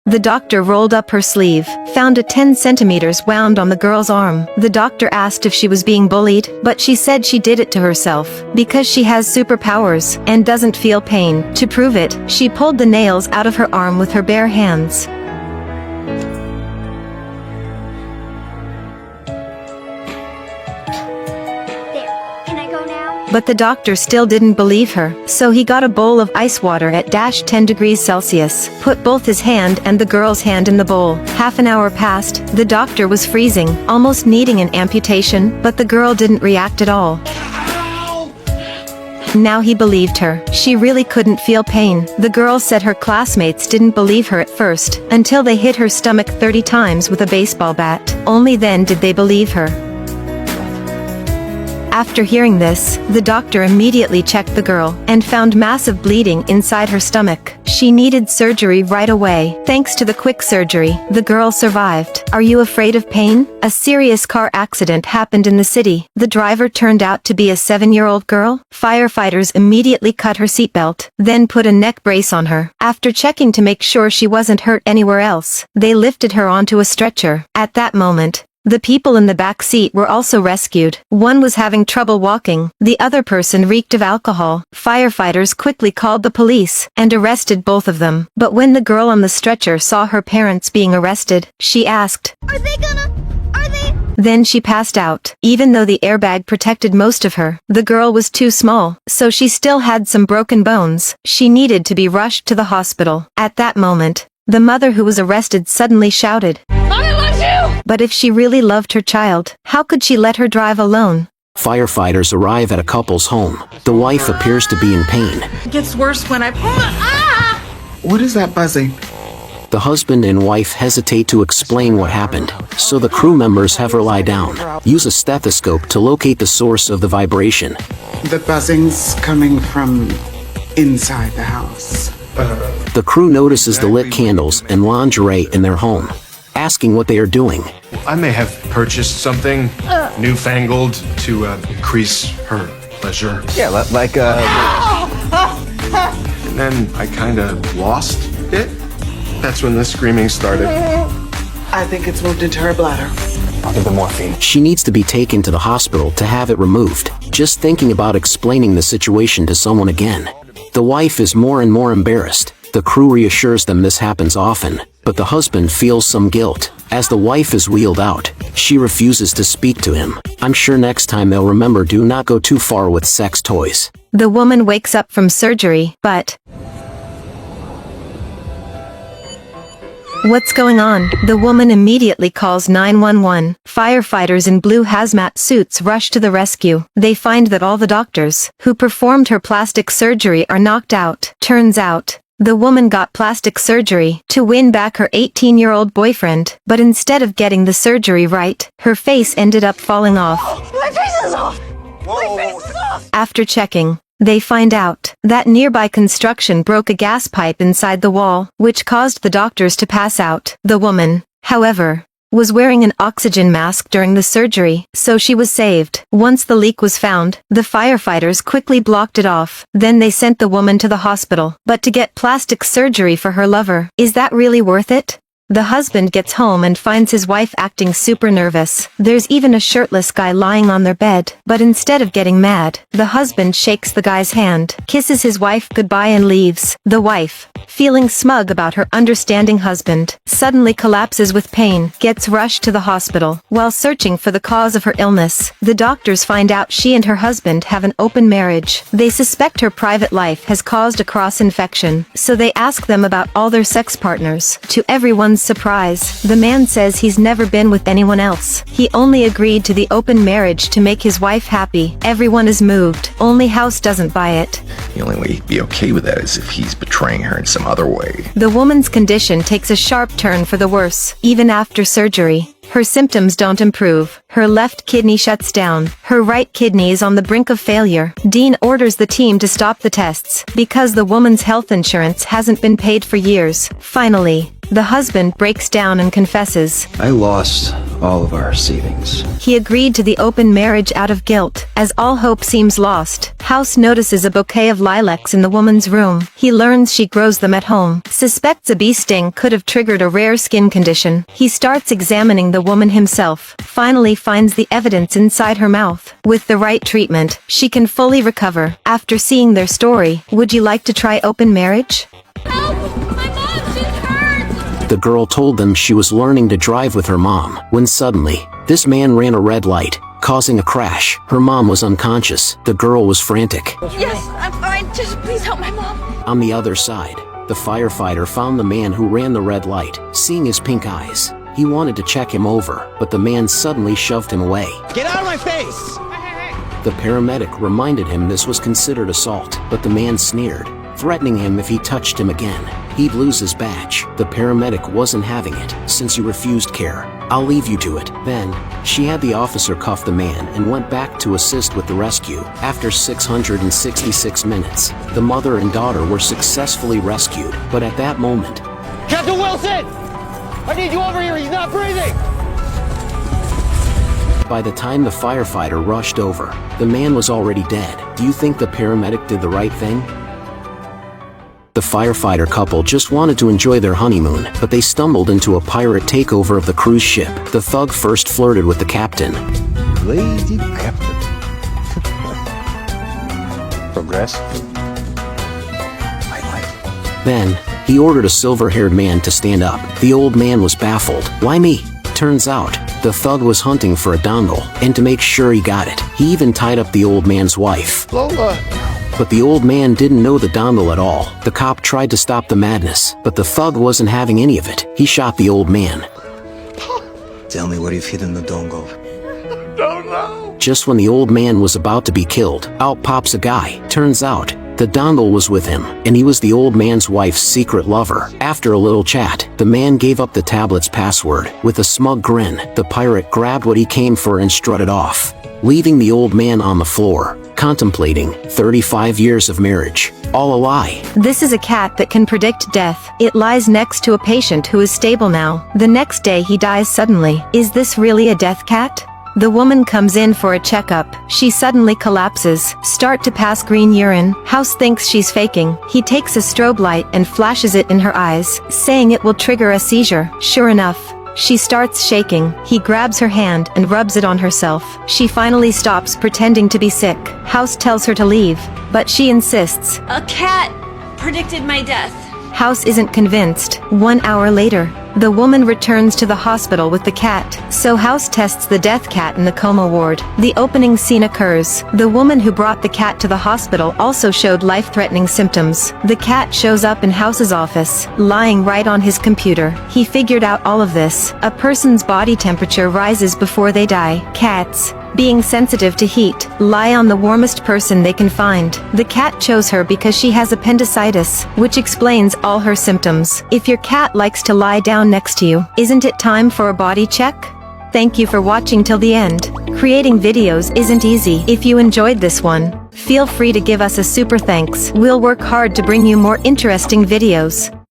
The doctor rolled up her sleeve, found a 10 centimeters wound on the girl's arm. The doctor asked if she was being bullied, but she said she did it to herself, because she has superpowers, and doesn't feel pain. To prove it, she pulled the nails out of her arm with her bare hands. But the doctor still didn't believe her, so he got a bowl of ice water at -10 degrees Celsius, put both his hand and the girl's hand in the bowl. Half an hour passed, the doctor was freezing, almost needing an amputation, but the girl didn't react at all. Now he believed her. She really couldn't feel pain. The girl said her classmates didn't believe her at first, until they hit her stomach 30 times with a baseball bat. Only then did they believe her. After hearing this, the doctor immediately checked the girl, and found massive bleeding inside her stomach. She needed surgery right away. Thanks to the quick surgery, the girl survived. Are you afraid of pain? A serious car accident happened in the city. The driver turned out to be a 7-year-old girl. Firefighters immediately cut her seatbelt, then put a neck brace on her. After checking to make sure she wasn't hurt anywhere else, they lifted her onto a stretcher. At that moment, the people in the back seat were also rescued. One was having trouble walking. The other person reeked of alcohol. Firefighters quickly called the police and arrested both of them. But when the girl on the stretcher saw her parents being arrested, she asked, "Are they?" Then she passed out. Even though the airbag protected most of her, the girl was too small, so she still had some broken bones. She needed to be rushed to the hospital. At that moment, the mother who was arrested suddenly shouted, but if she really loved her child, how could she let her drive alone? Firefighters arrive at a couple's home. The wife appears to be in pain. It gets worse when I... What is that buzzing? The husband and wife hesitate to explain what happened, so the crew members have her lie down. Use a stethoscope to locate the source of the vibration. The buzzing's coming from inside the house. The crew notices the lit candles and lingerie in their home, asking what they are doing. I may have purchased something newfangled to increase her pleasure. Yeah, And then I kind of lost it. That's when the screaming started. I think it's moved into her bladder. I'll give the morphine. She needs to be taken to the hospital to have it removed. Just thinking about explaining the situation to someone again. The wife is more and more embarrassed. The crew reassures them this happens often, but the husband feels some guilt. As the wife is wheeled out, she refuses to speak to him. I'm sure next time they'll remember do not go too far with sex toys. The woman wakes up from surgery, but... What's going on? The woman immediately calls 911. Firefighters in blue hazmat suits rush to the rescue. They find that all the doctors who performed her plastic surgery are knocked out. Turns out, the woman got plastic surgery to win back her 18-year-old boyfriend, but instead of getting the surgery right, her face ended up falling off. My face is off! My face is off! After checking, they find out that nearby construction broke a gas pipe inside the wall, which caused the doctors to pass out. The woman, however, was wearing an oxygen mask during the surgery, so she was saved. Once the leak was found, the firefighters quickly blocked it off. Then they sent the woman to the hospital, but to get plastic surgery for her lover. Is that really worth it? The husband gets home and finds his wife acting super nervous. There's even a shirtless guy lying on their bed. But instead of getting mad, the husband shakes the guy's hand, kisses his wife goodbye and leaves. The wife, feeling smug about her understanding husband, suddenly collapses with pain, gets rushed to the hospital. While searching for the cause of her illness, the doctors find out she and her husband have an open marriage. They suspect her private life has caused a cross-infection, so they ask them about all their sex partners. To everyone's surprise, the man says he's never been with anyone else. He only agreed to the open marriage to make his wife happy. Everyone is moved. Only House doesn't buy it. The only way he'd be okay with that is if he's betraying her in some other way. The woman's condition takes a sharp turn for the worse. Even after surgery, her symptoms don't improve. Her left kidney shuts down. Her right kidney is on the brink of failure. Dean orders the team to stop the tests, because the woman's health insurance hasn't been paid for years. Finally, the husband breaks down and confesses. I lost all of our savings. He agreed to the open marriage out of guilt. As all hope seems lost, House notices a bouquet of lilacs in the woman's room. He learns she grows them at home. Suspects a bee sting could have triggered a rare skin condition. He starts examining the woman himself. Finally finds the evidence inside her mouth. With the right treatment, she can fully recover. After seeing their story, would you like to try open marriage? The girl told them she was learning to drive with her mom, when suddenly, this man ran a red light, causing a crash. Her mom was unconscious. The girl was frantic. Yes, I'm fine. Just please help my mom. On the other side, the firefighter found the man who ran the red light. Seeing his pink eyes, he wanted to check him over, but the man suddenly shoved him away. Get out of my face! The paramedic reminded him this was considered assault, but the man sneered, threatening him if he touched him again, he'd lose his badge. The paramedic wasn't having it. Since you refused care, I'll leave you to it. Then, she had the officer cuff the man and went back to assist with the rescue. After 666 minutes, the mother and daughter were successfully rescued, but at that moment, Captain Wilson! I need you over here, he's not breathing! by the time the firefighter rushed over, the man was already dead. Do you think the paramedic did the right thing? The firefighter couple just wanted to enjoy their honeymoon, but they stumbled into a pirate takeover of the cruise ship. The thug first flirted with the captain. Lady Captain. Progress. I like it. Then, he ordered a silver-haired man to stand up. The old man was baffled. Why me? Turns out, the thug was hunting for a dongle, and to make sure he got it, he even tied up the old man's wife. Lola. But the old man didn't know the dongle at all. The cop tried to stop the madness, but the thug wasn't having any of it. He shot the old man. Tell me where you've hidden the dongle. Just when the old man was about to be killed, out pops a guy. Turns out, the dongle was with him, and he was the old man's wife's secret lover. After a little chat, the man gave up the tablet's password. With a smug grin, the pirate grabbed what he came for and strutted off, leaving the old man on the floor, contemplating 35 years of marriage. All a lie. This is a cat that can predict death. It lies next to a patient who is stable now. The next day he dies suddenly. Is this really a death cat? The woman comes in for a checkup. She suddenly collapses, start to pass green urine. House thinks she's faking. He takes a strobe light and flashes it in her eyes, saying it will trigger a seizure. Sure enough, she starts shaking. He grabs her hand and rubs it on herself. She finally stops pretending to be sick. House tells her to leave, but she insists. A cat predicted my death. House isn't convinced. 1 hour later, the woman returns to the hospital with the cat, so House tests the death cat in the coma ward. The opening scene occurs. The woman who brought the cat to the hospital also showed life-threatening symptoms. The cat shows up in House's office, lying right on his computer. He figured out all of this. A person's body temperature rises before they die. Cats, being sensitive to heat, lie on the warmest person they can find. The cat chose her because she has appendicitis, which explains all her symptoms. If your cat likes to lie down next to you, isn't it time for a body check? Thank you for watching till the end. Creating videos isn't easy. If you enjoyed this one, feel free to give us a super thanks. We'll work hard to bring you more interesting videos.